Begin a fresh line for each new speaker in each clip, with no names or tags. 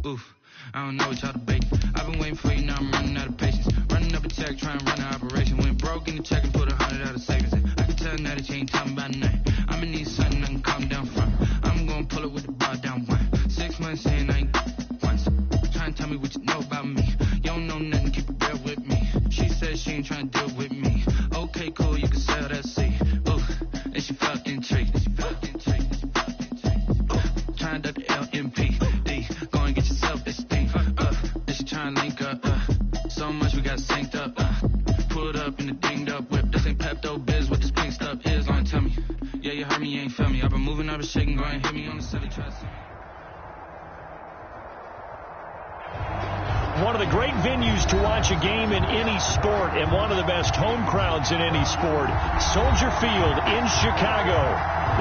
Oof, I don't know what y'all debating. I've been waiting for you, now I'm running out of patience. Running up a check, trying to run an operation. Went broke in the check and put 100 out of savings in. I can tell now that you ain't talking about nothing. I'ma need something I can calm down from. I'm gonna pull it with the bar down one. 6 months in, I ain't once. Trying to tell me what you know about me. You don't know nothing, keep it real with me. She said she ain't trying to deal with me. Okay, cool, you can sell that seat. Oof, and she fucking treat. Trying to duck the LMP. Go and get yourself this thing. And she trying to link up. So much we got synced up. Pulled up in the dinged up whip. This ain't Pepto Biz, what this pink stuff is. On tell me. Yeah, you heard me, you ain't feel me. I've been moving, I've been shaking. Go and hit me on the city. Try to see me.
One of the great venues to watch a game in any sport and one of the best home crowds in any sport, Soldier Field in Chicago.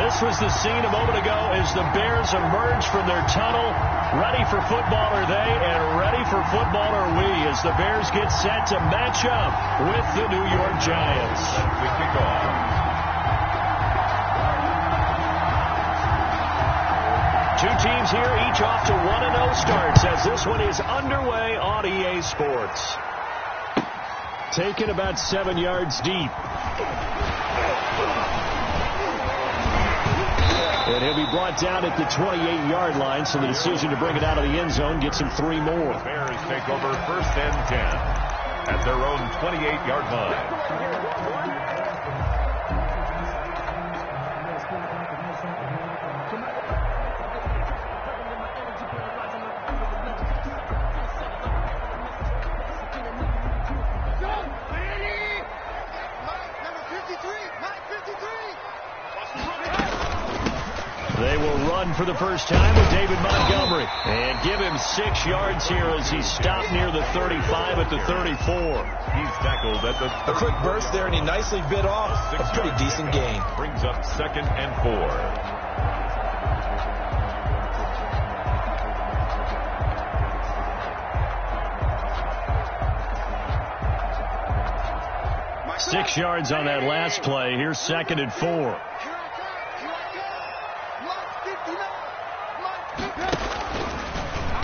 This was the scene a moment ago as the Bears emerged from their tunnel. Ready for football are they, and ready for football are we as the Bears get set to match up with the New York Giants.
The kickoff.
Two teams here, each off to 1-0 starts as this one is underway on EA Sports. Taken about 7 yards deep. And he'll be brought down at the 28-yard line, so the decision to bring it out of the end zone gets him 3 more.
The Bears take over 1st and 10 at their own 28-yard line.
They will run for the first time with David Montgomery and give him 6 yards here as he's stopped near the 35 at the 34.
He's tackled at the...
A quick burst there, and he nicely bit off a pretty decent gain.
Brings up 2nd and 4.
6 yards on that last play. Here's 2nd and 4.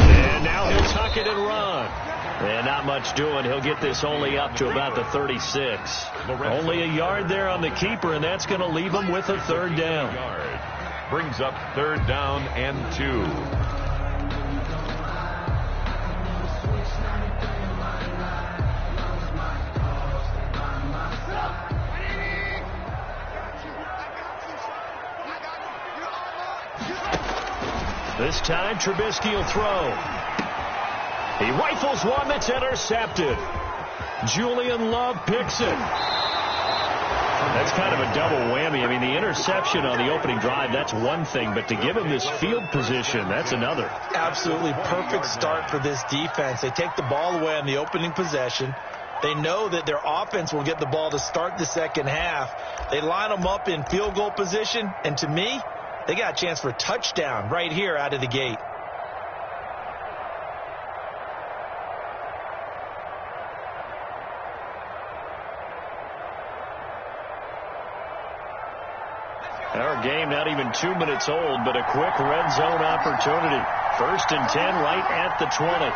And now he'll tuck it and run. And not much doing. He'll get this only up to about the 36. Only a yard there on the keeper, and that's going to leave him with a 3rd down.
Brings up 3rd down and 2.
This time, Trubisky will throw. He rifles one that's intercepted. Julian Love picks it. That's kind of a double whammy. I mean, the interception on the opening drive, that's one thing, but to give him this field position, that's another.
Absolutely perfect start for this defense. They take the ball away on the opening possession. They know that their offense will get the ball to start the second half. They line them up in field goal position, and to me, they got a chance for a touchdown right here out of the gate.
Our game not even 2 minutes old, but a quick red zone opportunity. 1st and 10 right at the 20.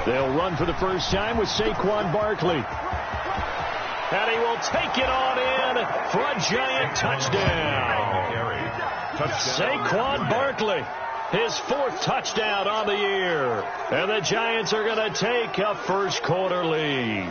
They'll run for the first time with Saquon Barkley. And he will take it on in for a giant touchdown. Saquon Barkley, his 4th touchdown on the year. And the Giants are going to take a first-quarter lead.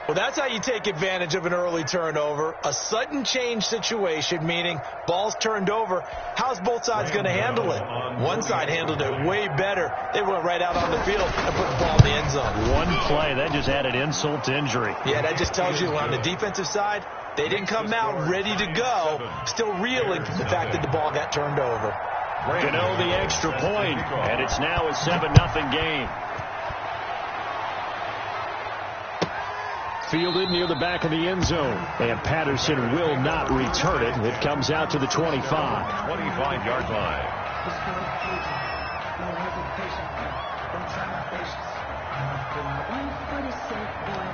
Well, that's how you take advantage of an early turnover. A sudden change situation, meaning ball's turned over. How's both sides going to handle it? One side handled it way better. They went right out on the field and put the ball in the end zone.
One play, that just added insult to injury.
Yeah, that just tells you on the defensive side, they didn't come out ready to go, still reeling from the fact that the ball got turned over.
Gano the extra point, and it's now a 7-0 game. Fielded near the back of the end zone. And Patterson will not return it. It comes out to the 25.
25-yard line.
No hesitation. Don't try my patience. 146 boy.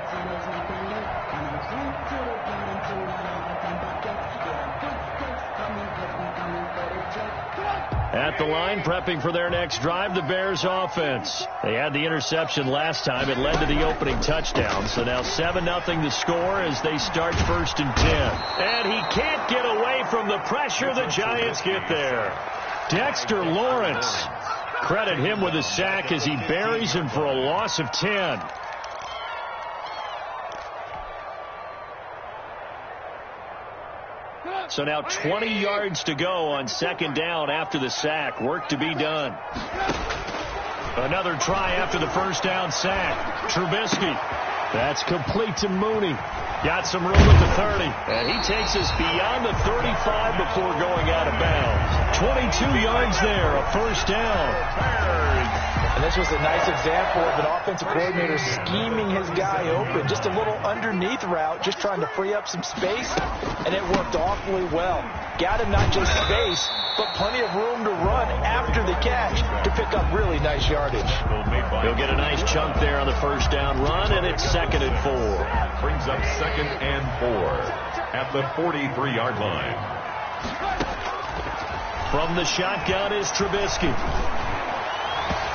At the line, prepping for their next drive, the Bears offense. They had the interception last time. It led to the opening touchdown. So now 7-0 the score as they start 1st and 10. And he can't get away from the pressure. The Giants get there. Dexter Lawrence. Credit him with a sack as he buries him for a loss of 10. So now 20 yards to go on 2nd down after the sack. Work to be done. Another try after the 1st down sack. Trubisky. That's complete to Mooney. Got some room at the 30. And he takes us beyond the 35 before going out of bounds. 22 yards there, a 1st down.
And this was a nice example of an offensive coordinator scheming his guy open. Just a little underneath route, just trying to free up some space, and it worked awfully well. Got him not just space, but plenty of room to run after the catch to pick up really nice yardage.
He'll get a nice chunk there on the 1st down run, and it's 2nd and 4.
Brings up 2nd and 4 at the 43-yard line.
From the shotgun is Trubisky.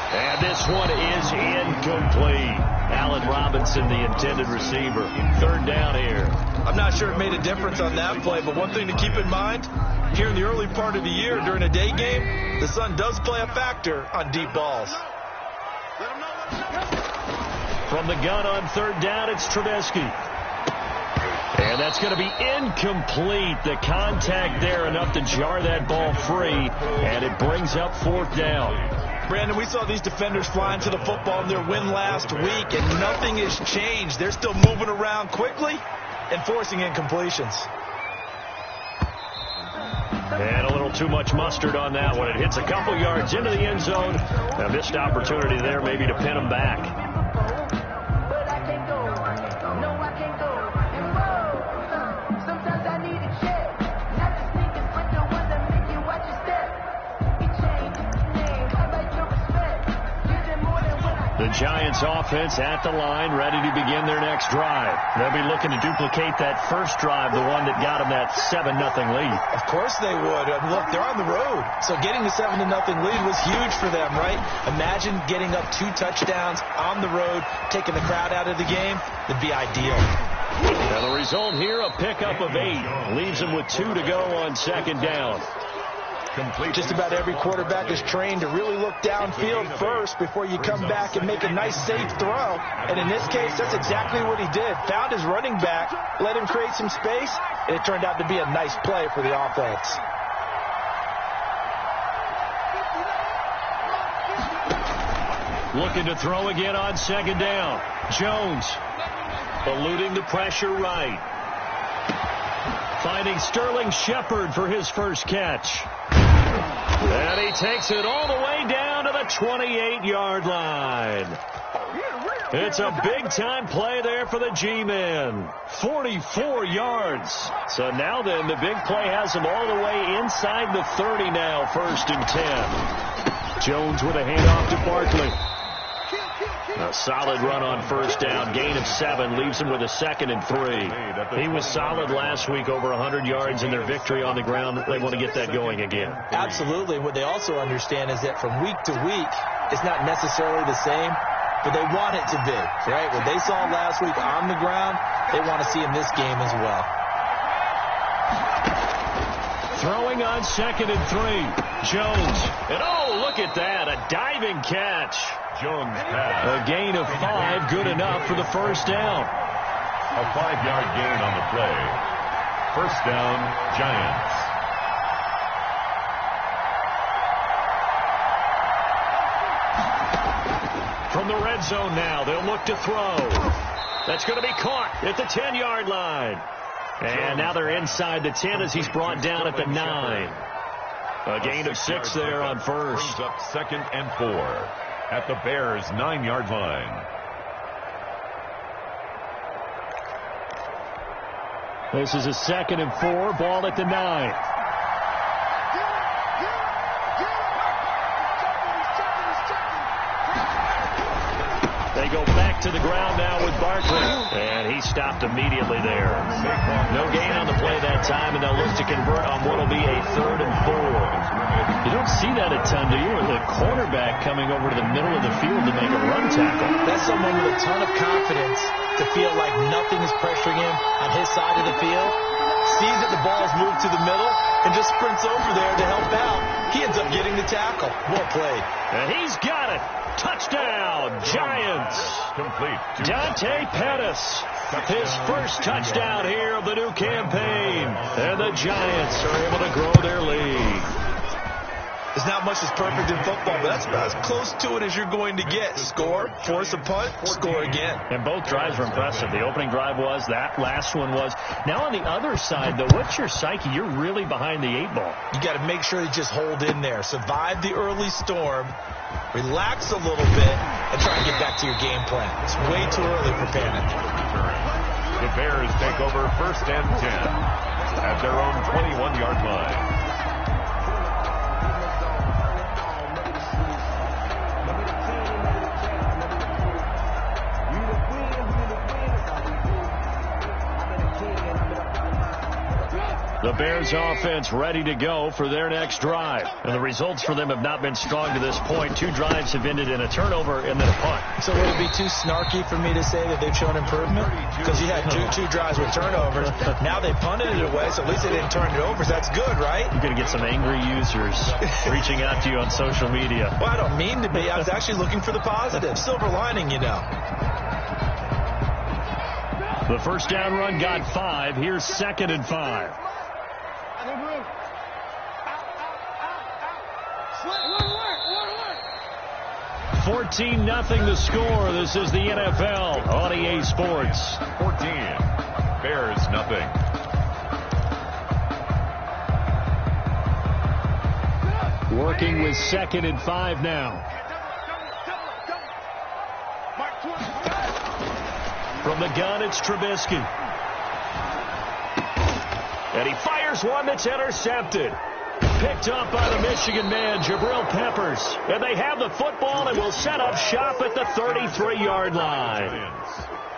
And this one is incomplete. Allen Robinson, the intended receiver. 3rd down here.
I'm not sure it made a difference on that play, but one thing to keep in mind, here in the early part of the year during a day game, the sun does play a factor on deep balls.
From the gun on 3rd down, it's Trubisky. And that's going to be incomplete. The contact there enough to jar that ball free, and it brings up 4th down.
Brandon, we saw these defenders flying to the football in their win last week, and nothing has changed. They're still moving around quickly and forcing incompletions.
And a little too much mustard on that one. It hits a couple yards into the end zone. A missed opportunity there maybe to pin them back. The Giants offense at the line, ready to begin their next drive. They'll be looking to duplicate that first drive, the one that got them that 7-0 lead.
Of course they would. Look, they're on the road. So getting the 7-0 lead was huge for them, right? Imagine getting up 2 touchdowns on the road, taking the crowd out of the game. That'd be ideal.
Now the result here, a pickup of 8. Leaves them with 2 to go on 2nd down.
Just about every quarterback is trained to really look downfield first before you come back and make a nice, safe throw. And in this case, that's exactly what he did. Found his running back, let him create some space, and it turned out to be a nice play for the offense.
Looking to throw again on 2nd down. Jones eluding the pressure right. Finding Sterling Shepard for his first catch. And he takes it all the way down to the 28-yard line. It's a big-time play there for the G-men. 44 yards. So now then, the big play has him all the way inside the 30 now, 1st and 10. Jones with a handoff to Barkley. A solid run on 1st down. Gain of 7 leaves him with a 2nd and 3. He was solid last week, over 100 yards in their victory on the ground. They want to get that going again.
Absolutely. What they also understand is that from week to week, it's not necessarily the same, but they want it to be, right? What they saw last week on the ground, they want to see in this game as well.
Throwing on 2nd and 3. Jones. And oh, look at that. A diving catch.
Jones pass.
A gain of 5, good enough for the 1st down.
A 5-yard gain on the play. 1st down, Giants.
From the red zone now, they'll look to throw. That's going to be caught at the 10-yard line. And now they're inside the 10 as he's brought down at the 9. A gain of 6 there on 1st.
Brings up 2nd and 4 at the Bears' 9-yard line.
This is a 2nd and 4, ball at the 9. They go back to the ground now with Barkley. Barkley. And he stopped immediately there. No gain on the play that time, and they'll look to convert on what will be a 3rd and 4. You don't see that a ton, do you? The cornerback coming over to the middle of the field to make a run tackle.
That's someone with a ton of confidence to feel like nothing is pressuring him on his side of the field. Sees that the ball is moved to the middle and just sprints over there to help out. He ends up getting the tackle. Well played.
And he's got it. Touchdown, Giants.
Complete.
Dante Pettis, his first touchdown here of the new campaign. And the Giants are able to grow their lead.
There's not much that's perfect in football, but that's about as close to it as you're going to get. Score, force a punt, score again.
And both drives were impressive. The opening drive was, that last one was. Now on the other side, though, what's your psyche? You're really behind the 8 ball.
You got to make sure you just hold in there. Survive the early storm, relax a little bit, and try and get back to your game plan. It's way too early for panic.
The Bears take over 1st and 10 at their own 21-yard line.
The Bears offense ready to go for their next drive. And the results for them have not been strong to this point. 2 drives have ended in a turnover and then a punt.
So would it be too snarky for me to say that they've shown improvement? Because you had two drives with turnovers. Now they punted it away, so at least they didn't turn it over. So that's good, right?
You're going to get some angry users reaching out to you on social media.
Well, I don't mean to be. I was actually looking for the positive. Silver lining, you know.
The first down run got 5. Here's 2nd and 5. 14-0 the score. This is the NFL on EA Sports.
14. Bears nothing.
Working with 2nd and 5 now. From the gun, it's Trubisky. And he fires one that's intercepted. Picked up by the Michigan man, Jabril Peppers. And they have the football and will set up shop at the 33-yard line.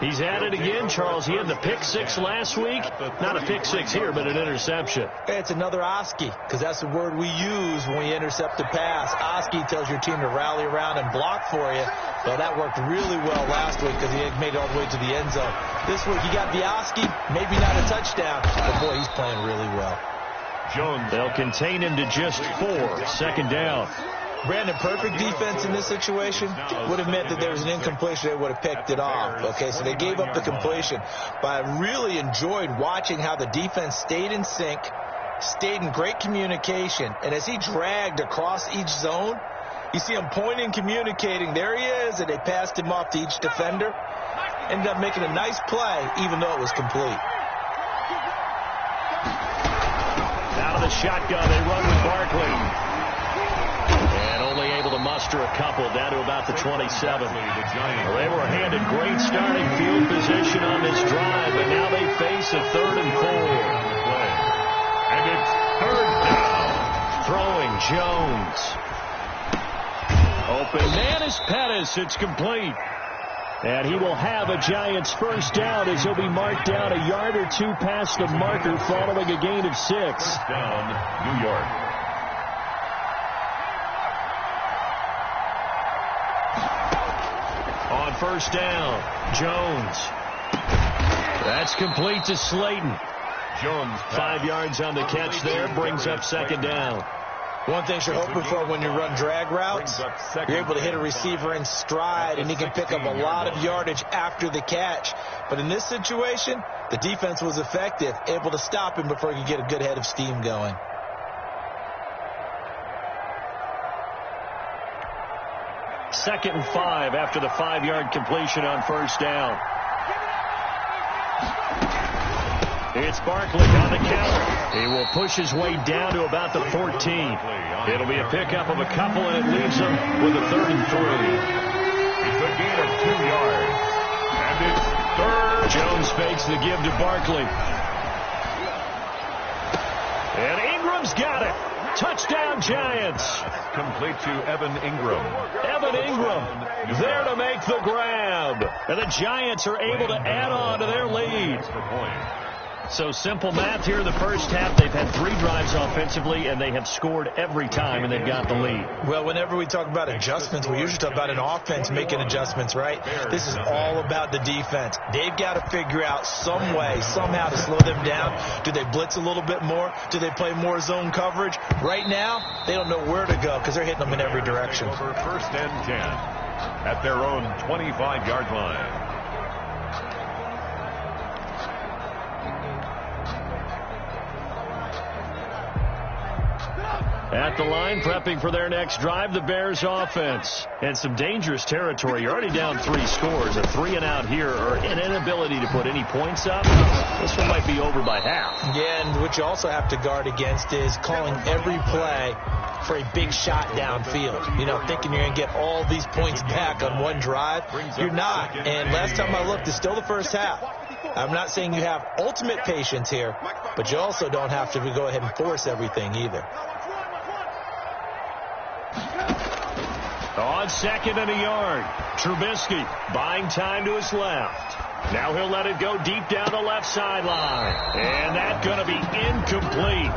He's at it again, Charles. He had the pick 6 last week. Not a pick 6 here, but an interception.
It's another Oski, because that's the word we use when we intercept a pass. Oski tells your team to rally around and block for you. Well, that worked really well last week because he made it all the way to the end zone. This week he got the Oski, maybe not a touchdown, but boy, he's playing really well.
Jones. They'll contain him to just 4. 2nd down.
Brandon, perfect defense in this situation would have meant that there was an incompletion. They would have picked it off. Okay, so they gave up the completion. But I really enjoyed watching how the defense stayed in sync, stayed in great communication. And as he dragged across each zone, you see him pointing, communicating. There he is, and they passed him off to each defender. Ended up making a nice play, even though it was complete.
Out of the shotgun, they run with Barkley. And only able to muster a couple down to about the 27. Well, they were handed great starting field position on this drive, but now they face a 3rd and 4.
And it's 3rd down.
Throwing Jones. Open man is Pettis. It's complete. And he will have a Giants first down as he'll be marked down a yard or 2 past the marker following a gain of 6.
First down, New York.
On first down, Jones. That's complete to Slayton.
Jones.
5 yards on the catch there, brings up 2nd down.
One thing you're hoping for when you run drag routes, you're able to hit a receiver in stride, and he can pick up a lot of yardage after the catch. But in this situation, the defense was effective, able to stop him before he could get a good head of steam going.
Second and 5 after the 5-yard completion on first down. It's Barkley on the counter. He will push his way down to about the 14. It'll be a pickup of a couple, and it leaves him with a 3rd and 3.
It's a gain of 2 yards. And it's 3rd.
Jones fakes the give to Barkley. And Ingram's got it. Touchdown, Giants.
Complete to Evan Ingram.
Evan Ingram there to make the grab. And the Giants are able to add on to their lead. So simple math here in the first half. They've had 3 drives offensively, and they have scored every time, and they've got the lead.
Well, whenever we talk about adjustments, we usually talk about an offense making adjustments, right? This is all about the defense. They've got to figure out some way, somehow to slow them down. Do they blitz a little bit more? Do they play more zone coverage? Right now, they don't know where to go because they're hitting them in every direction.
Over 1st and 10 at their own 25-yard line.
At the line, prepping for their next drive, the Bears offense. And some dangerous territory. You're already down 3 scores. A 3-and-out here, or an inability to put any points up. This one might be over by half.
Yeah, and what you also have to guard against is calling every play for a big shot downfield. You know, thinking you're going to get all these points back on one drive. You're not. And last time I looked, it's still the first half. I'm not saying you have ultimate patience here, but you also don't have to go ahead and force everything either.
On 2nd and a yard, Trubisky buying time to his left. Now he'll let it go deep down the left sideline. And that's going to be incomplete.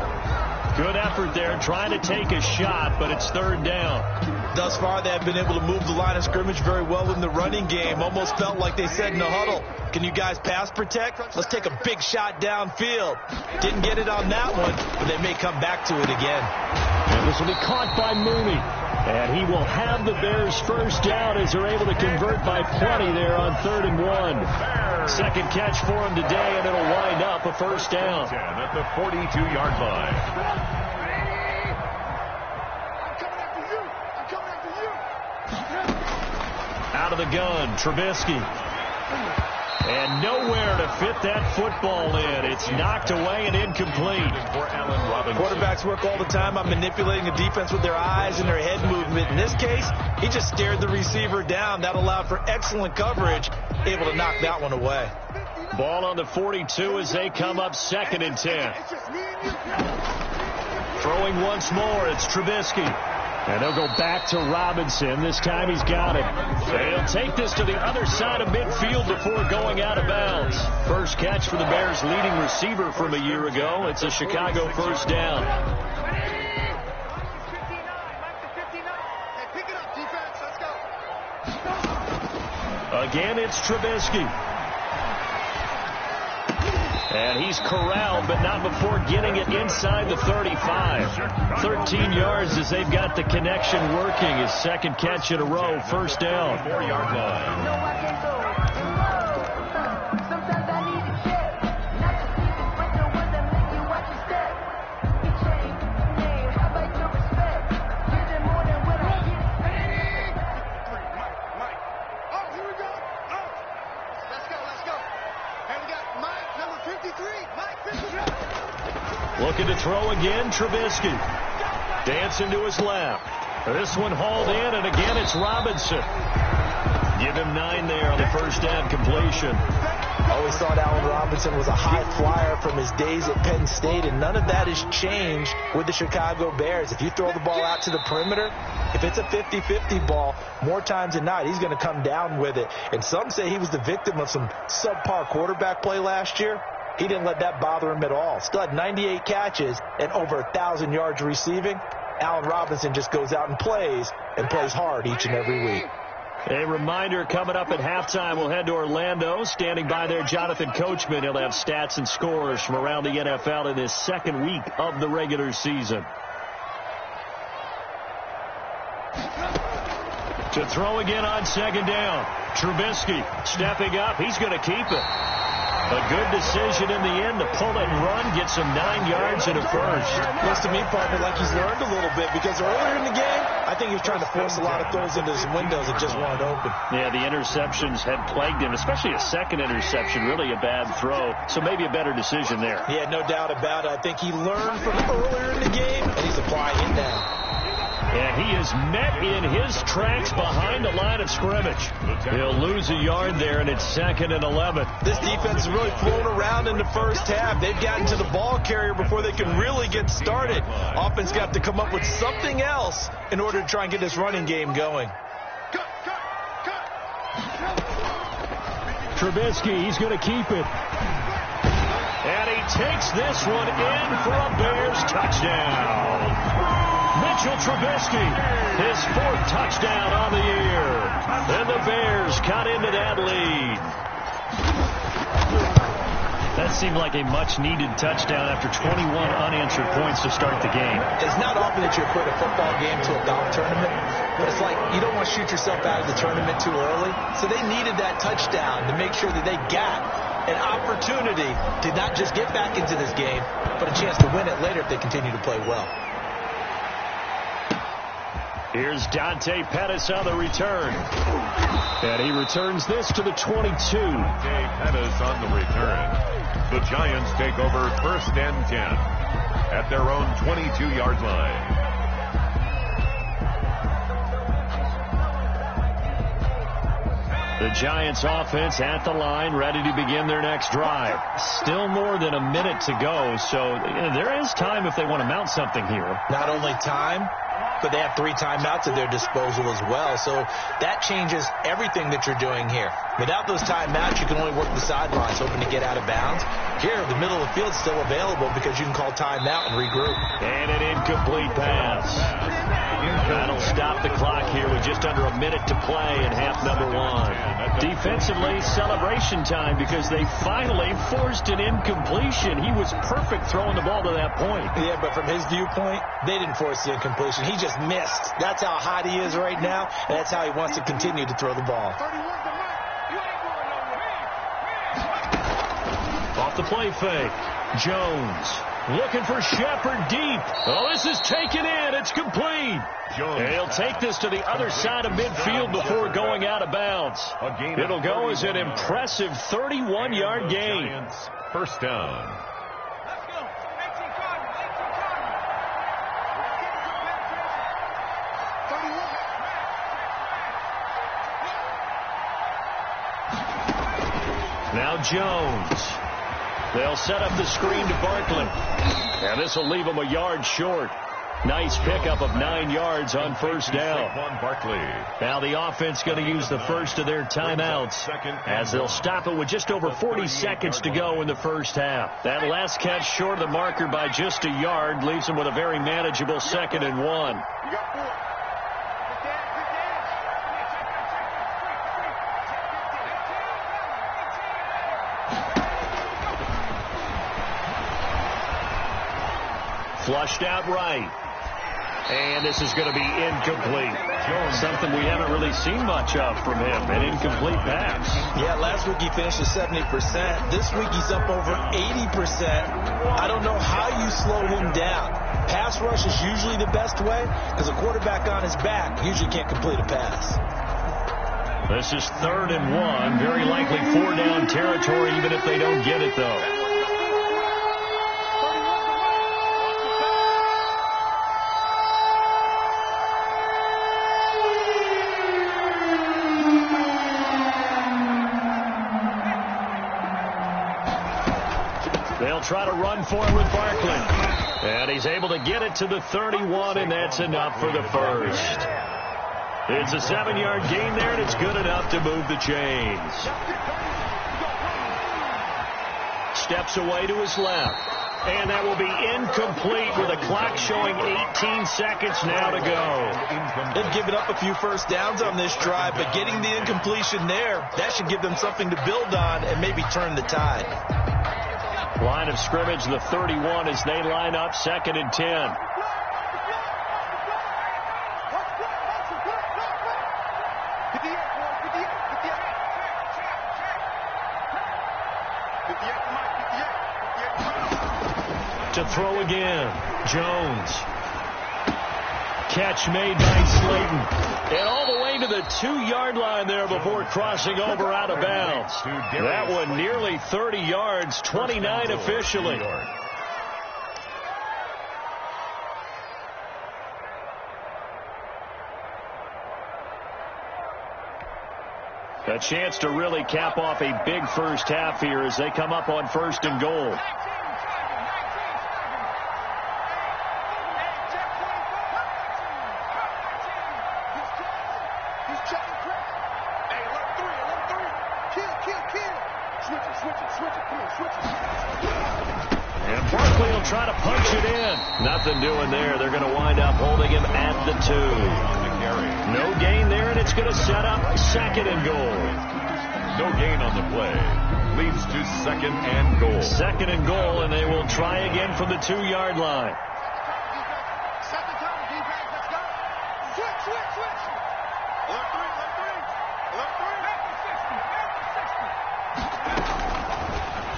Good effort there trying to take a shot, but it's 3rd down.
Thus far, they have been able to move the line of scrimmage very well in the running game. Almost felt like they said in the huddle, can you guys pass protect? Let's take a big shot downfield. Didn't get it on that one, but they may come back to it again.
And this will be caught by Mooney. And he will have the Bears first down as they're able to convert by plenty there on 3rd and 1. Second catch for him today, and it'll wind up a first down.
At the 42-yard line.
Out of the gun, Trubisky. And nowhere to fit that football in. It's knocked away and incomplete.
Quarterbacks work all the time on manipulating the defense with their eyes and their head movement. In this case, he just stared the receiver down. That allowed for excellent coverage, able to knock that one away.
Ball on the 42 as they come up 2nd and 10. Throwing once more, it's Trubisky. And they'll go back to Robinson. This time he's got it. And he'll take this to the other side of midfield before going out of bounds. First catch for the Bears' leading receiver from a year ago. It's a Chicago first down. Again, it's Trubisky. And he's corralled, but not before getting it inside the 35. 13 yards as they've got the connection working. His 2nd catch in a row, first down.
4-yard line.
Looking to throw again, Trubisky. Dancing to his left. This one hauled in, and again it's Robinson. Give him 9 there on the first down completion.
Always thought Allen Robinson was a high flyer from his days at Penn State, and none of that has changed with the Chicago Bears. If you throw the ball out to the perimeter, if it's a 50-50 ball, more times than not, he's going to come down with it. And some say he was the victim of some subpar quarterback play last year. He didn't let that bother him at all. Still had 98 catches and over 1,000 yards receiving. Allen Robinson just goes out and plays hard each and every week.
A reminder coming up at halftime, we'll head to Orlando. Standing by there, Jonathan Coachman. He'll have stats and scores from around the NFL in his 2nd week of the regular season. To throw again on 2nd down. Trubisky stepping up. He's going to keep it. A good decision in the end to pull and run, get some 9 yards and a first.
Looks to me, partner, like he's learned a little bit, because earlier in the game, I think he was trying to force a lot of throws into his windows that just weren't open.
Yeah, the interceptions had plagued him, especially a 2nd interception, really a bad throw. So maybe a better decision there.
Yeah, no doubt about it. I think he learned from earlier in the game, and he's applying it now.
And he is met in his tracks behind the line of scrimmage. He'll lose a yard there, and it's 2nd and 11.
This defense has really flown around in the first half. They've gotten to the ball carrier before they can really get started. Offense got to come up with something else in order to try and get this running game going.
Trubisky, he's going to keep it. And he takes this one in for a Bears touchdown. Mitchell Trubisky, his 4th touchdown on the year. And the Bears cut into that lead. That seemed like a much-needed touchdown after 21 unanswered points to start the game.
It's not often that you put a football game to a golf tournament, but it's like you don't want to shoot yourself out of the tournament too early. So they needed that touchdown to make sure that they got an opportunity to not just get back into this game, but a chance to win it later if they continue to play well.
Here's Dante Pettis on the return. And he returns this to the 22.
Dante Pettis on the return. The Giants take over 1st and 10 at their own 22-yard line.
The Giants offense at the line, ready to begin their next drive. Still more than a minute to go, so there is time if they want to mount something here.
Not only time, but they have 3 timeouts at their disposal as well. So that changes everything that you're doing here. Without those timeouts, you can only work the sidelines, hoping to get out of bounds. Here, the middle of the field is still available because you can call timeout and regroup.
And an incomplete pass. That'll stop the clock here with just under a minute to play in half number 1. Defensively, celebration time because they finally forced an incompletion. He was perfect throwing the ball to that point.
Yeah, but from his viewpoint, they didn't force the incompletion. He just missed. That's how hot he is right now, and that's how he wants to continue to throw the ball.
Off the play fake. Jones looking for Shepard deep. Oh, this is taken in. It's complete. He'll take this to the other side of midfield before going out of bounds. It'll go as an impressive 31-yard gain.
1st down.
Now Jones. They'll set up the screen to Barkley. And this will leave him a yard short. Nice pickup of 9 yards on 1st down. Now the offense going to use the first of their timeouts as they'll stop it with just over 40 seconds to go in the first half. That last catch short of the marker by just a yard leaves them with a very manageable 2nd and 1. Flushed out right. And this is going to be incomplete. Something we haven't really seen much of from him, an incomplete pass.
Yeah, last week he finished at 70%. This week he's up over 80%. I don't know how you slow him down. Pass rush is usually the best way because a quarterback on his back usually can't complete a pass.
This is 3rd and 1. Very likely 4-down territory even if they don't get it, though. Try to run for it with Barkley. And he's able to get it to the 31, and that's enough for the first. It's a 7-yard gain there, and it's good enough to move the chains. Steps away to his left. And that will be incomplete with a clock showing 18 seconds now to go.
They've given up a few first downs on this drive, but getting the incompletion there, that should give them something to build on and maybe turn the tide.
Line of scrimmage, the 31 as they line up, 2nd and 10. To throw again, Jones. Catch made by Slayton. And all the way to the 2-yard line there before crossing over out of bounds. That one nearly 30 yards, 29 officially. A chance to really cap off a big first half here as they come up on 1st and goal. And Barkley will try to punch it in. Nothing doing there. They're going to wind up holding him at the 2. No gain there, and it's going to set up 2nd and goal.
No gain on the play. Leads to 2nd and goal.
2nd and goal, and they will try again from the 2-yard line.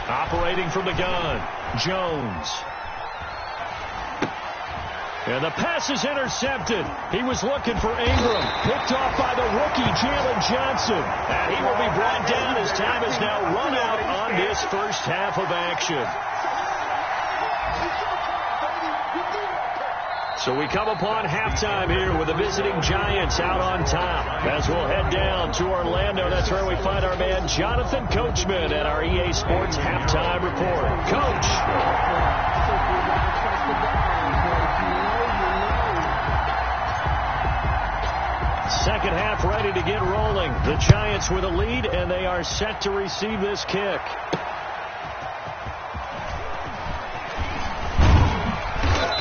Operating from the gun, Jones. And the pass is intercepted. He was looking for Ingram. Picked off by the rookie, Jalen Johnson. And he will be brought down as time is now run out on this first half of action. So we come upon halftime here with the visiting Giants out on top. As we'll head down to Orlando, that's where we find our man Jonathan Coachman at our EA Sports Halftime Report. Coach. Second half ready to get rolling. The Giants with a lead, and they are set to receive this kick.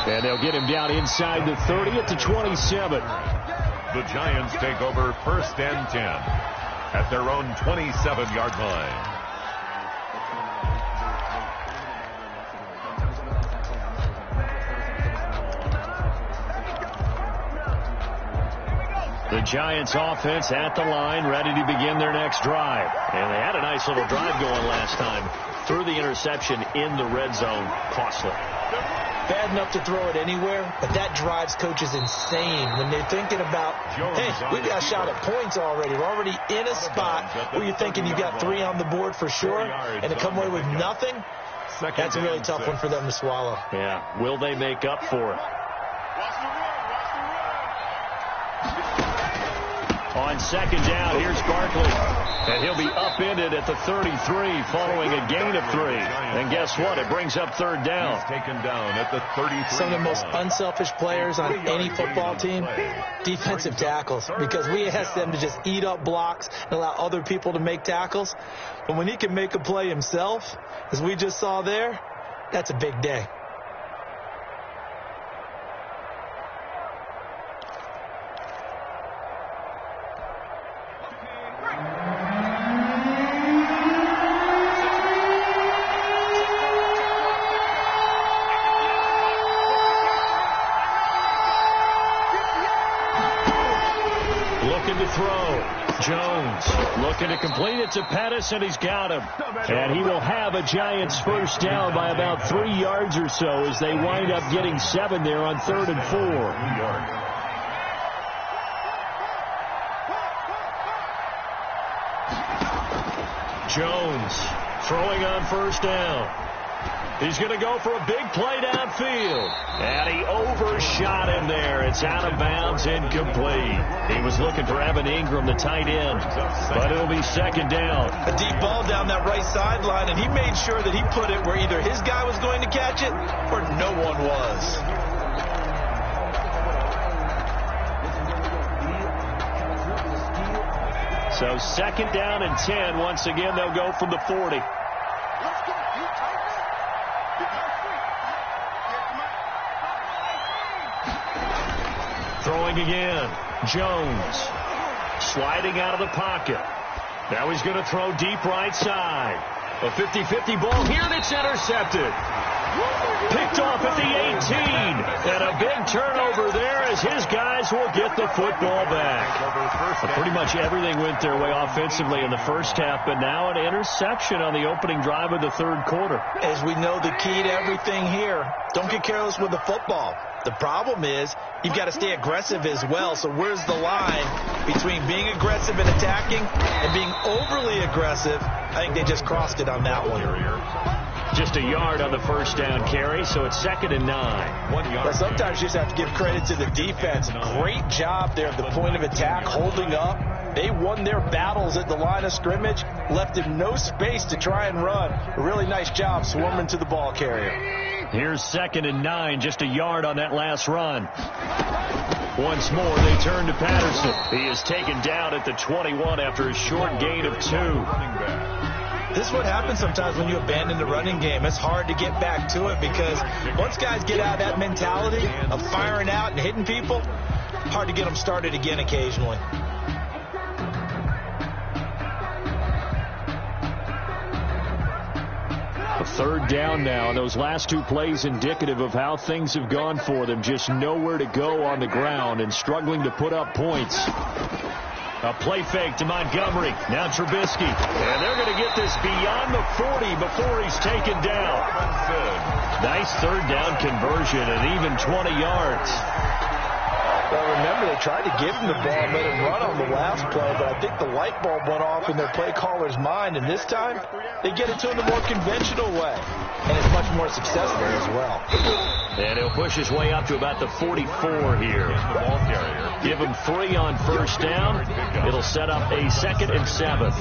And they'll get him down inside the 30 at the 27.
The Giants take over 1st and 10 at their own 27-yard line.
The Giants offense at the line, ready to begin their next drive. And they had a nice little drive going last time. Threw the interception in the red zone. Costly.
Bad enough to throw it anywhere, but that drives coaches insane when they're thinking about, hey, we've got a shot at points already. We're already in a spot where you're thinking you've got 3 on the board for sure, and to come away with nothing, that's a really tough one for them to swallow.
Yeah, will they make up for it? On 2nd down, here's Barkley. And he'll be upended at the 33 following a gain of 3. And guess what? It brings up 3rd down.
He's taken down at the 33.
Some of the most unselfish players on any football team, defensive tackles, because we ask them to just eat up blocks and allow other people to make tackles. But when he can make a play himself, as we just saw there, that's a big day.
Jones looking to complete it to Pettis, and he's got him. And he will have a Giants first down by about 3 yards or so as they wind up getting 7 there on 3rd and 4. Jones throwing on 1st down. He's going to go for a big play downfield. And he overshot him there. It's out of bounds, incomplete. He was looking for Evan Ingram, the tight end. But it'll be 2nd down.
A deep ball down that right sideline, and he made sure that he put it where either his guy was going to catch it or no one was.
So 2nd down and 10. Once again, they'll go from the 40. Throwing again. Jones sliding out of the pocket. Now he's going to throw deep right side. A 50-50 ball here, and it's intercepted. Picked off at the 18. And a big turnover there as his guys will get the football back. Pretty much everything went their way offensively in the first half, but now an interception on the opening drive of the 3rd quarter.
As we know, the key to everything here, don't get careless with the football. The problem is you've got to stay aggressive as well. So where's the line between being aggressive and attacking and being overly aggressive? I think they just crossed it on that one.
Just a yard on the first down carry, so it's 2nd and 9.
1 yard.
But sometimes you just have to give credit to the defense. Great job there at the point of attack, holding up, They won their battles at the line of scrimmage, left him no space to try and run. A really nice job swarming to the ball carrier.
Here's 2nd and 9, just a yard on that last run. Once more, they turn to Patterson. He is taken down at the 21 after a short gain of 2.
This is what happens sometimes when you abandon the running game. It's hard to get back to it because once guys get out of that mentality of firing out and hitting people, hard to get them started again occasionally.
A 3rd down now, and those last 2 plays indicative of how things have gone for them. Just nowhere to go on the ground and struggling to put up points. A play fake to Montgomery. Now Trubisky. And they're going to get this beyond the 40 before he's taken down. Nice 3rd down conversion and even 20 yards.
Well, remember, they tried to give him the ball and let him run on the last play, but I think the light bulb went off in their play caller's mind, and this time they get it to him the more conventional way, and it's much more success there as well.
And he'll push his way up to about the 44 here. Give him 3 on 1st down. It'll set up a 2nd and 7.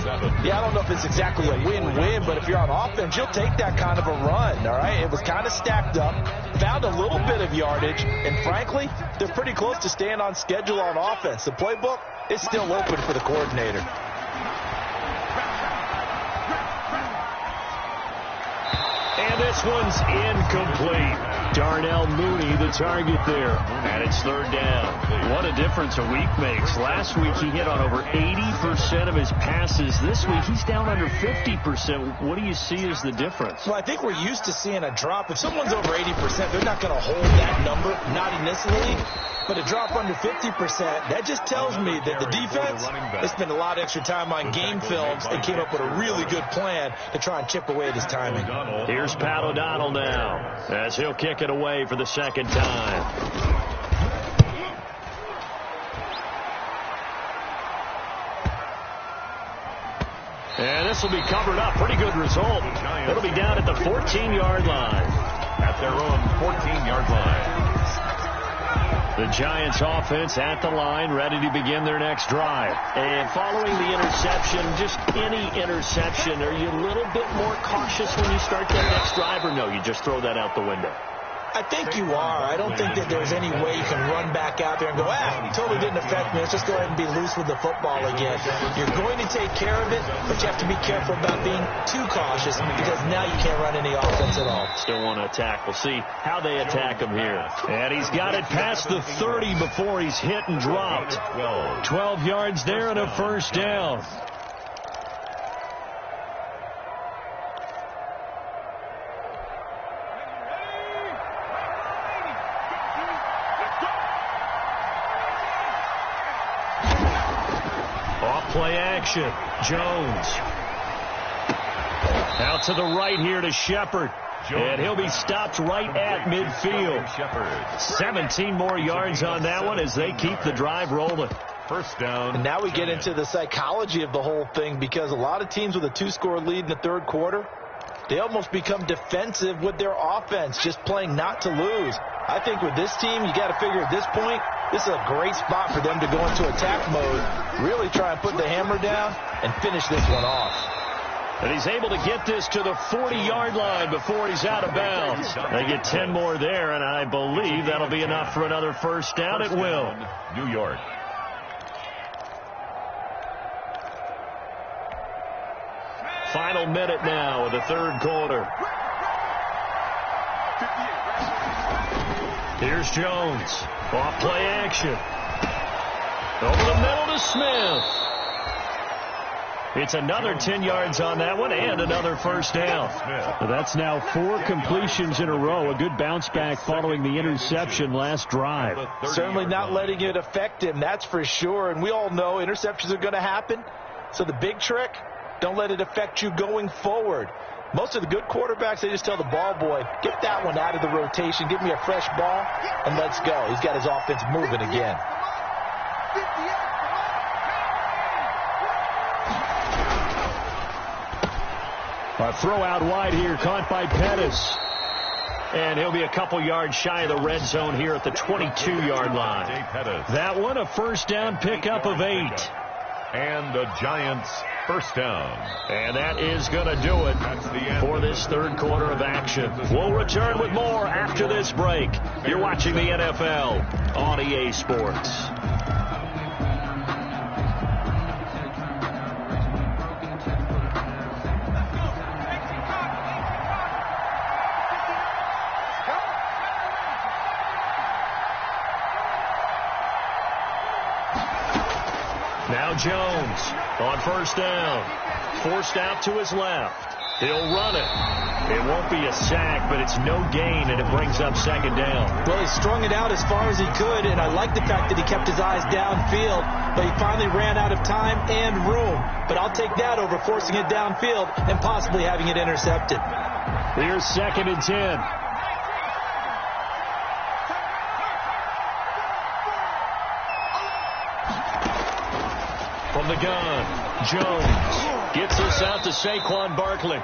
Yeah, I don't know if it's exactly a win-win, but if you're on offense, you'll take that kind of a run, all right? It was kind of stacked up, found a little bit of yardage, and frankly, they're pretty close to staying on schedule on offense. The playbook is still open for the coordinator.
And this one's incomplete. Darnell Mooney, the target there. And it's 3rd down. What a difference a week makes. Last week he hit on over 80% of his passes. This week he's down under 50%. What do you see as the difference?
Well, I think we're used to seeing a drop. If someone's over 80%, they're not going to hold that number, not in this league. But a drop under 50%, that just tells me that the defense has spent a lot of extra time on game films and came up with a really good plan to try and chip away at his timing.
Here's Pat O'Donnell now as he'll kick it away for the 2nd time. And this will be covered up. Pretty good result. It'll be down at the 14-yard line.
At their own 14-yard line.
The Giants offense at the line, ready to begin their next drive. And following the interception, just any interception, are you a little bit more cautious when you start that next drive, or no, you just throw that out the window?
I think you are. I don't think that there's any way you can run back out there and go, totally didn't affect me. Let's just go ahead and be loose with the football again. You're going to take care of it, but you have to be careful about being too cautious because now you can't run any offense at all.
Still want to attack. We'll see how they attack him here. And he's got it past the 30 before he's hit and dropped. 12 yards there and a 1st down. Play action. Jones. Out to the right here to Shepard. And he'll be stopped right at midfield. 17 more yards on that one as they keep the drive rolling.
1st down.
And now we get into the psychology of the whole thing because a lot of teams with a 2-score lead in the 3rd quarter, they almost become defensive with their offense, just playing not to lose. I think with this team, you got to figure at this point, this is a great spot for them to go into attack mode, really try and put the hammer down and finish this one off.
And he's able to get this to the 40-yard line before he's out of bounds. They get 10 more there, and I believe that'll be enough for another 1st down. It will.
New York.
Final minute now of the 3rd quarter. Here's Jones. Off play action. Over the middle to Smith. It's another 10 yards on that one and another 1st down. So that's now 4 completions in a row. A good bounce back following the interception last drive.
Certainly not letting it affect him, that's for sure. And we all know interceptions are going to happen. So the big trick, don't let it affect you going forward. Most of the good quarterbacks, they just tell the ball boy, get that one out of the rotation, give me a fresh ball, and let's go. He's got his offense moving again.
A throw out wide here, caught by Pettis. And he'll be a couple yards shy of the red zone here at the 22-yard line. That one, a 1st down pickup of 8.
And the Giants first down.
And that is going to do it for this third quarter of action. We'll return with more after this break. You're watching the NFL on EA Sports. Now Jones on first down. Forced out to his left. He'll run it. It won't be a sack, but it's no gain, and it brings up second down.
Well, he strung it out as far as he could, and I like the fact that he kept his eyes downfield, but he finally ran out of time and room. But I'll take that over forcing it downfield and possibly having it intercepted.
Here's 2nd and 10. From the gun, Jones gets this out to Saquon Barkley.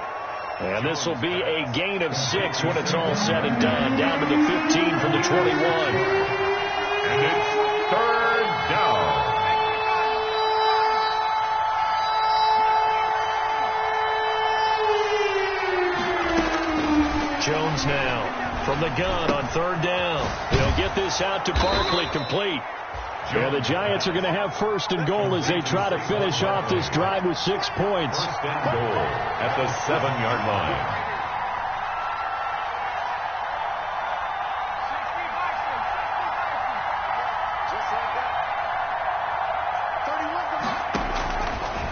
And this will be a gain of 6 when it's all said and done. Down to the 15 from the 21.
And it's third down.
Jones now from the gun on third down. He'll get this out to Barkley, complete. And the Giants are going to have first and goal as they try to finish off this drive with 6 points.
First and goal at the 7-yard line.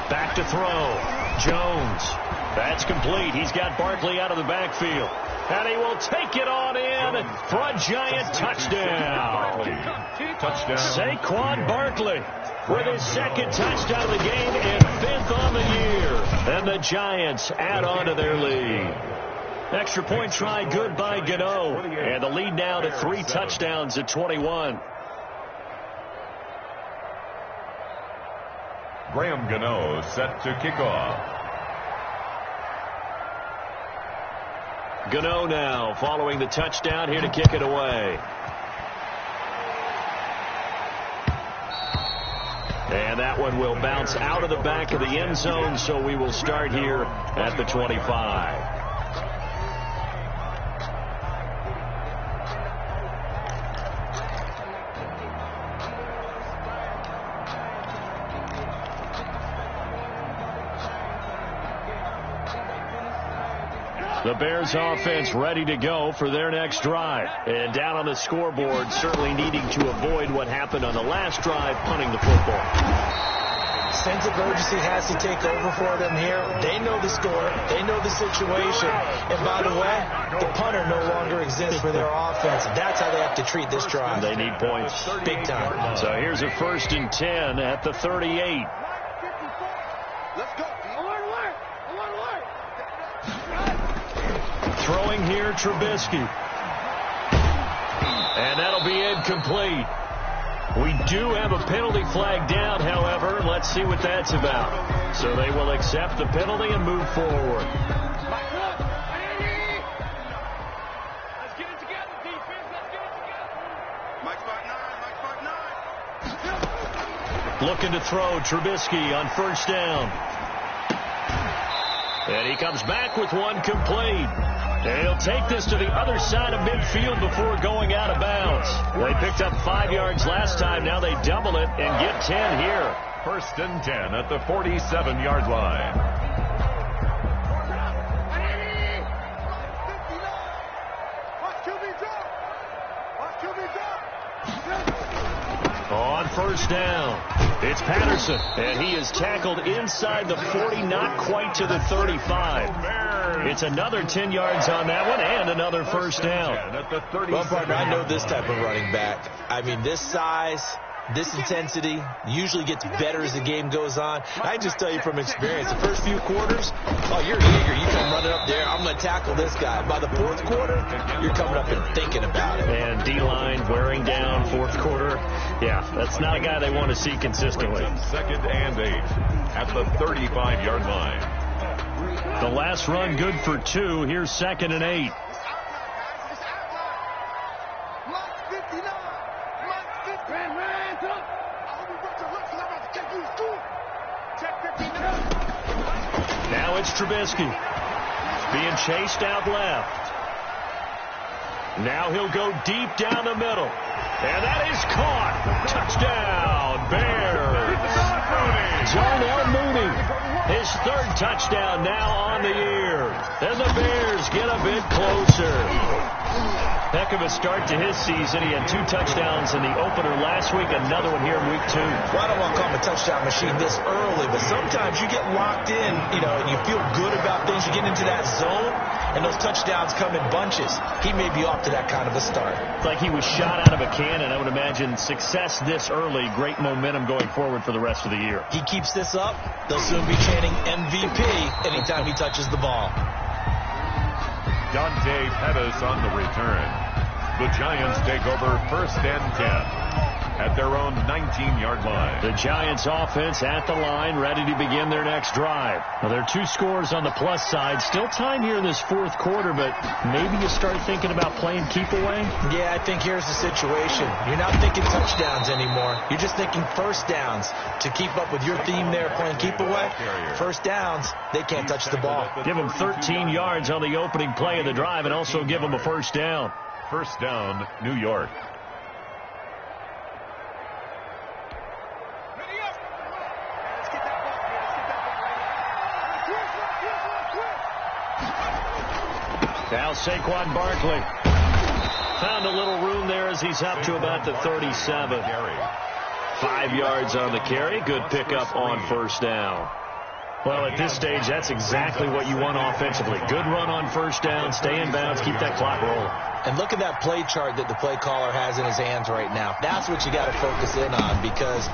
Back to throw. Jones. That's complete. He's got Barkley out of the backfield. And he will take it on in for a Giant touchdown.
Touchdown.
Saquon Barkley with his 2nd touchdown of the game and 5th on the year. And the Giants add on to their lead. Extra point try good by Gano. And the lead now to 3 touchdowns at 21.
Graham Gano set to kick off.
Gano now following the touchdown here to kick it away. And that one will bounce out of the back of the end zone, so we will start here at the 25. The Bears offense ready to go for their next drive. And down on the scoreboard, certainly needing to avoid what happened on the last drive, punting the football.
Sense of urgency has to take over for them here. They know the score. They know the situation. And by the way, the punter no longer exists for their offense. That's how they have to treat this drive.
They need points.
Big time.
So here's a 1st and 10 at the 38.
Let's go.
Throwing here, Trubisky. And that'll be incomplete. We do have a penalty flag down, however. Let's see what that's about. So they will accept the penalty and move forward.
Let's get it together, defense. Let's get it together. Mike Spot 9.
Looking to throw, Trubisky on first down. And he comes back with one complete. And he'll take this to the other side of midfield before going out of bounds. They picked up 5 yards last time. Now they double it and get 10 here.
1st and 10 at the 47-yard line.
On first down, it's Patterson, and he is tackled inside the 40, not quite to the 35. It's another 10 yards on that one and another first down.
Well, partner, I know this type of running back. I mean, this size, this intensity usually gets better as the game goes on. I just tell you from experience, the first few quarters, oh, you're eager. You come running up there, I'm going to tackle this guy. By the 4th quarter, you're coming up and thinking about it.
And D-line wearing down 4th quarter. Yeah, that's not a guy they want to see consistently.
2nd and 8 at the 35-yard line.
The last run good for 2. Here's 2nd and 8. Trubisky. Being chased out left. Now he'll go deep down the middle. And that is caught. Touchdown, Bears. Darnell Mooney, his third touchdown now on the year. And the Bears get a bit closer. Heck of a start to his season. He had 2 touchdowns in the opener last week, another one here in week 2.
Well, I don't want to call him a touchdown machine this early, but sometimes you get locked in, and you feel good about things. You get into that zone, and those touchdowns come in bunches. He may be off to that kind of a start.
It's like he was shot out of a cannon. I would imagine success this early, great momentum going forward for the rest of the year.
He keeps this up, they'll soon be chanting MVP anytime he touches the ball.
Dante Pettis on the return. The Giants take over 1st and 10 at their own 19-yard line.
The Giants offense at the line, ready to begin their next drive. Well, there are 2 scores on the plus side. Still time here in this 4th quarter, but maybe you start thinking about playing keep away?
Yeah, I think here's the situation. You're not thinking touchdowns anymore. You're just thinking first downs. To keep up with your theme there, playing keep away, first downs, they can't touch the ball.
Give them 13 yards on the opening play of the drive and also give them a first down.
First down, New York.
Now Saquon Barkley found a little room there as he's up to about the 37. 5 yards on the carry. Good pickup on first down. Well, at this stage, that's exactly what you want offensively. Good run on first down, stay in bounds, keep that clock rolling.
And look at that play chart that the play caller has in his hands right now. That's what you got to focus in on, because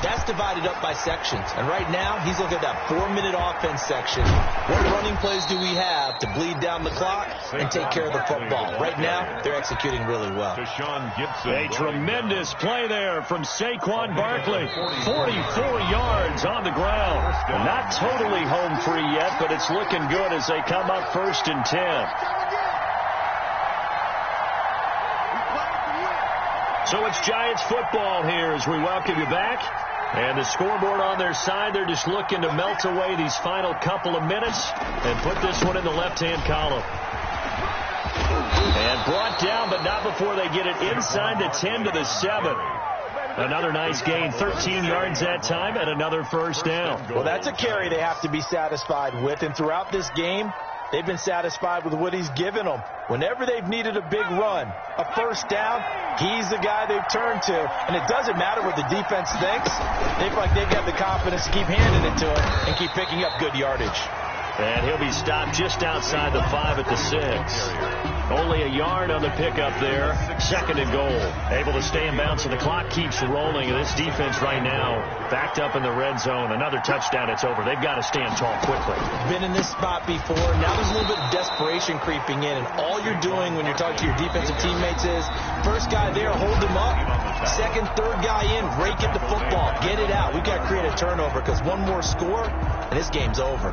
that's divided up by sections. And right now, he's looking at that 4-minute offense section. What running plays do we have to bleed down the clock and take care of the football? Right now, they're executing really well.
A tremendous play there from Saquon Barkley. 44 yards on the ground. Not totally home free yet, but it's looking good as they come up 1st and 10. So it's Giants football here as we welcome you back. And the scoreboard on their side, they're just looking to melt away these final couple of minutes and put this one in the left-hand column. And brought down, but not before they get it inside the 10 to the 7. Another nice gain, 13 yards that time, and another first down.
Well, that's a carry they have to be satisfied with. And throughout this game, they've been satisfied with what he's given them. Whenever they've needed a big run, a first down, he's the guy they've turned to. And it doesn't matter what the defense thinks. They feel like they've got the confidence to keep handing it to him and keep picking up good yardage.
And he'll be stopped just outside the 5 at the 6. Only a yard on the pickup there. 2nd and goal. Able to stay in bounds, so the clock keeps rolling. And this defense right now backed up in the red zone. Another touchdown, it's over. They've got to stand tall quickly.
Been in this spot before. Now there's a little bit of desperation creeping in. And all you're doing when you're talking to your defensive teammates is, first guy there, hold him up. 2nd, 3rd guy in, rake at the football. Get it out. We've got to create a turnover, because one more score, and this game's over.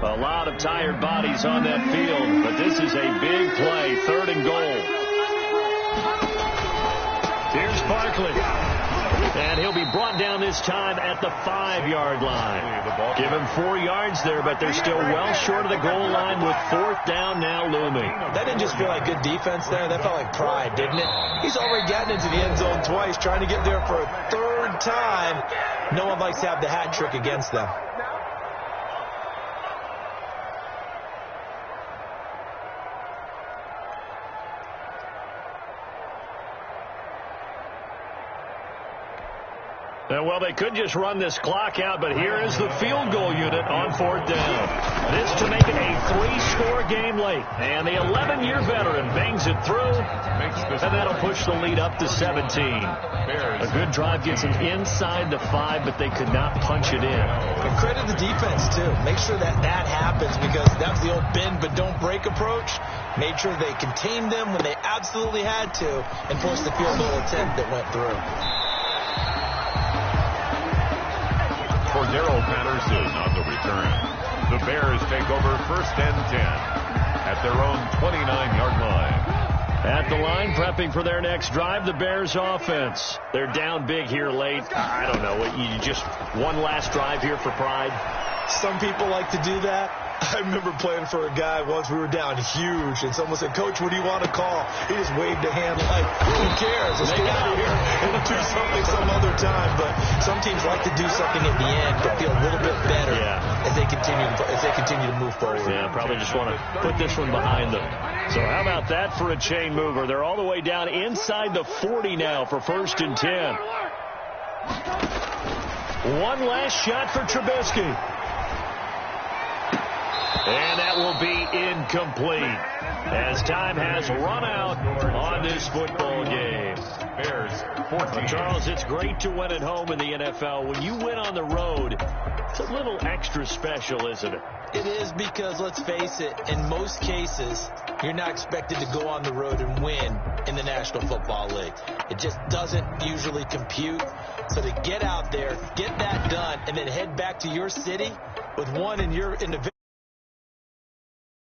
A lot of tired bodies on that field, but this is a big play, 3rd and goal. Here's Barkley. And he'll be brought down this time at the 5-yard line. Give him 4 yards there, but they're still well short of the goal line with 4th down now looming.
That didn't just feel like good defense there. That felt like pride, didn't it? He's already gotten into the end zone twice, trying to get there for a 3rd time. No one likes to have the hat trick against them.
Well, they could just run this clock out, but here is the field goal unit on 4th down. This to make it a 3-score game late. And the 11-year veteran bangs it through, and that'll push the lead up to 17. A good drive gets them inside the 5, but they could not punch it in.
And credit the defense, too. Make sure that happens, because that was the old bend but don't break approach. Made sure they contained them when they absolutely had to and forced the field goal attempt that went through.
Cordero Patterson on the return. The Bears take over 1st and 10 at their own 29-yard line.
At the line, prepping for their next drive, the Bears offense. They're down big here late. I don't know. You just one last drive here for pride?
Some people like to do that. I remember playing for a guy once. We were down huge, and someone said, "Coach, what do you want to call?" He just waved a hand like, "Who cares? Let's get out of here and do something some other time." But some teams like to do something at the end to feel a little bit better as they continue to move forward.
Yeah, probably just want to put this one behind them. So how about that for a chain mover? They're all the way down inside the 40 now for 1st and 10. One last shot for Trubisky. And that will be incomplete as time has run out on this football game.
Bears 14.
Charles, it's great to win at home in the NFL. When you win on the road, it's a little extra special, isn't it?
It is, because let's face it, in most cases, you're not expected to go on the road and win in the National Football League. It just doesn't usually compute. So to get out there, get that done, and then head back to your city with one in the